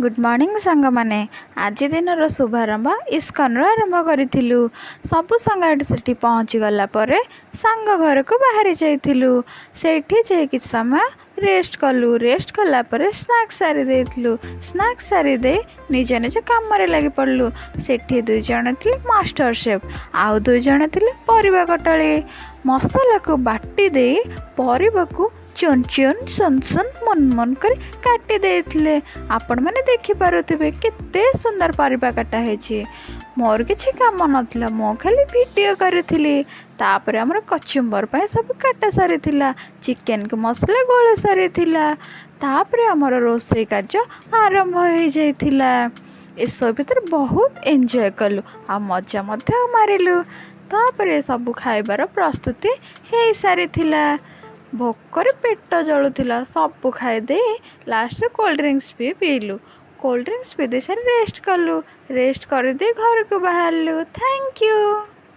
Good morning सांग माने आज दिन शुभारंभ इस्कन आरंभ करूँ सबु सांग से पहुँची गला सांग घर को बाहरी जाइलु से कि समय रेस्ट कलु रेस्ट कलापर स्नाक्स सारी देलु स्नाक्स सारी दे निज निज कम लगी पड़लु से 2 जन थे मास्टर शेफ आउ 2 जन थे परिवा कटाली मसला को बाटी दे परिवा को चुन चुन सुन सुन मन मन कर काटी देथिले आपण माने देखि पारुथिबे केते सुंदर परिबा काटा हेछि। मोर किछि काम नथिला मो खाली वीडियो करथिली तापर हमर कचुम्बर पय सब काटा सारी थिला चिकन के मसला गोळे सारी थिला तापर हमर रोसई कार्य आरंभ हो जाइथिला। ए सब भीतर बहुत एंजॉय कलु आ मजा मध्य मारिलु तापर सब खाइबार प्रस्तुति हे सारी थिला। भोकर पेट जलुला सब खाईदे लास्ट कोल्ड ड्रिंक्स भी पीलु कोल्ड ड्रिंक्स पी दे सारी रेस्ट कलु रेस्ट कर दे घर को बाहरलु। Thank you.